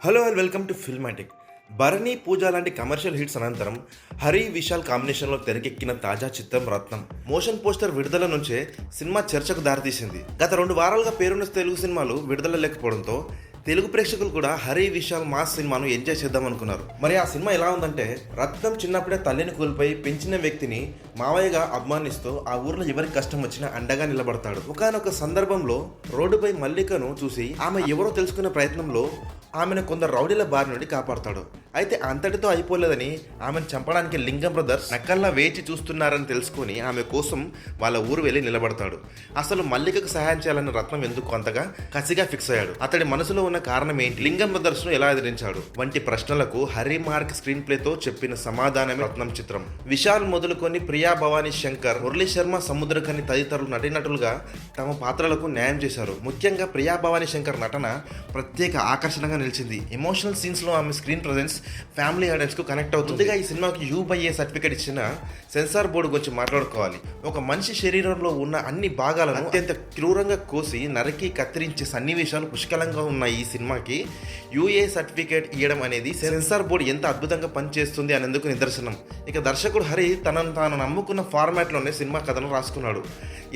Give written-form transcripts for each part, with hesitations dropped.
Hello and welcome to Filmatic. Bharani, Pooja లాంటి commercial hits అనంతరం హరి, విశాల్ కాంబినేషన్లో తెరకెక్కిన తాజా చిత్రం రత్నం. మోషన్ పోస్టర్ విడుదల నుంచే సినిమా చర్చకు దారితీసింది. గత 2 వారాలుగా పేరున్న తెలుగు సినిమాలు విడుదల లేకపోవడంతో తెలుగు ప్రేక్షకులు కూడా హరి, విశాల్ మాస్ సినిమాను ఎంజాయ్ చేద్దాం అనుకున్నారు. మరి ఆ సినిమా ఎలా ఉందంటే, రత్నం చిన్నప్పుడే తల్లిని కోల్పోయి పెంచిన వ్యక్తిని మావయ్యగా అభిమానిస్తూ ఆ ఊర్లో ఎవరికి కష్టం వచ్చినా అండగా నిలబడతాడు. ఒకానొక సందర్భంలో రోడ్డుపై మల్లికను చూసి ఆమె ఎవరో తెలుసుకునే ప్రయత్నంలో ఆమెను కొందరు రౌడీల బారి నుండి కాపాడతాడు. అయితే అంతటితో అయిపోలేదని ఆమెను చంపడానికి లింగం బ్రదర్స్ నక్కల్లా వేచి చూస్తున్నారని తెలుసుకుని ఆమె కోసం వాళ్ళ ఊరు వెళ్ళి నిలబడతాడు. అసలు మల్లికకు సహాయం చేయాలని రత్నం ఎందుకు అంతగా కసిగా ఫిక్స్ అయ్యాడు? అతడి మనసులో ఉన్న కారణం ఏంటి? లింగం బ్రదర్స్ ను ఎలా ఎదిరించాడు? వంటి ప్రశ్నలకు హరి మార్క్ స్క్రీన్ ప్లేతో చెప్పిన సమాధానమే రత్నం చిత్రం. విశాల్ మొదలుకొని ప్రియా భవానీ శంకర్, మురళీ శర్మ, సముద్రకని తదితరులు నటీనటులుగా తమ పాత్రలకు న్యాయం చేశారు. ముఖ్యంగా ప్రియా భవానీ శంకర్ నటన ప్రత్యేక ఆకర్షణగా నిలిచింది. ఎమోషనల్ సీన్స్ లో ఆమె స్క్రీన్ ప్రెజెన్స్ ఫ్యామిలీ ఆడియన్స్ కు కనెక్ట్ అవుతుంది. ఈ సినిమాకి U/A సర్టిఫికేట్ ఇచ్చిన సెన్సార్ బోర్డు గురించి మాట్లాడుకోవాలి. ఒక మనిషి శరీరంలో ఉన్న అన్ని భాగాలను అత్యంత క్రూరంగా కోసి నరికి కత్తిరించే సన్నివేశాలు పుష్కలంగా ఉన్న ఈ సినిమాకి UA సర్టిఫికేట్ ఇవ్వడం అనేది సెన్సార్ బోర్డు ఎంత అద్భుతంగా పనిచేస్తుంది అనేందుకు నిదర్శనం. ఇక దర్శకుడు హరి తనను తాను నమ్ముకున్న ఫార్మాట్ లోనే సినిమా కథను రాసుకున్నాడు.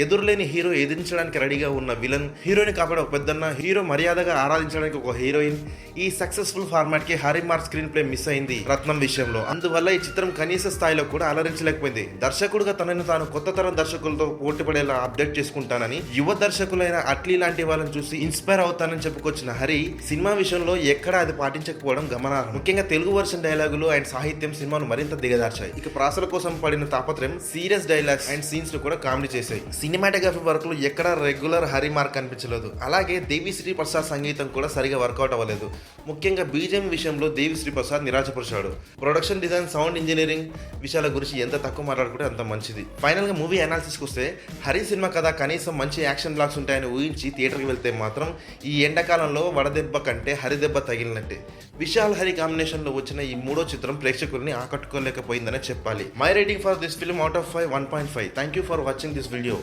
ఎదురులేని హీరో ఎదిరించడానికి రెడీగా ఉన్న విలన్, హీరోని కాపాడే ఒక పెద్దన్న, హీరో మర్యాదగా ఆరాధించడానికి ఒక హీరోయిన్. ఈ సక్సెస్ఫుల్ ఫార్మాట్ కి Hari mark screen play miss అయింది రత్నం విషయంలో. అందువల్ల ఈ చిత్రం కనీస స్థాయిలో కూడా అలరించలేకపోయింది. దర్శకుడుగా తనని తాను కొత్త తరం దర్శకులతో పోటీపడేలా అప్డేట్ చేసుకుంటానని, యువ దర్శకులైన అట్లీ లాంటి వాళ్ళని చూసి ఇన్స్పైర్ అవుతానని చెప్పుకొచ్చిన హరి సినిమా విషయంలో ఎక్కడా అది పాటించకపోవడం గమనార్హం. ముఖ్యంగా తెలుగు వర్షన్ డైలాగులు అండ్ సాహిత్యం సినిమాను మరింత దిగదార్చాయి. ఇక ప్రాసల కోసం పడిన తాపత్రయం సీరియస్ డైలాగ్స్ అండ్ సీన్స్ ను కూడా కామెడీ చేశాయి. సినిమాటోగ్రఫీ వర్క్ లో ఎక్కడ రెగ్యులర్ హరి మార్క్ కనిపించలేదు. అలాగే దేవిశ్రీ ప్రసాద్ సంగీతం కూడా సరిగా వర్కౌట్ అవ్వలేదు. ముఖ్యంగా బీజిఎం విషయంలో దేవిశ్రీ ప్రసాద్ నిరాశపరిచాడు. ప్రొడక్షన్ డిజైన్, సౌండ్ ఇంజనీరింగ్ విషయాల గురించి ఎంత తక్కువ మాట్లాడుకుంటే అంత మంచిది. ఫైనల్ గా మూవీ అనాలిసిస్కి వస్తే, హరి సినిమా కథ కనీసం మంచి యాక్షన్ బ్లాక్స్ ఉంటాయని ఊహించి థియేటర్కి వెళ్తే మాత్రం ఈ ఎండాకాలంలో వడదెబ్బ కంటే హరిదెబ్బ తగిలినట్టే. విశాల్ హరి కాంబినేషన్ లో వచ్చిన ఈ 3వ చిత్రం ప్రేక్షకుల్ని ఆకట్టుకోలేకపోయిందనే చెప్పాలి. My rating for this film out of 5 1.5. Thank you for watching this video.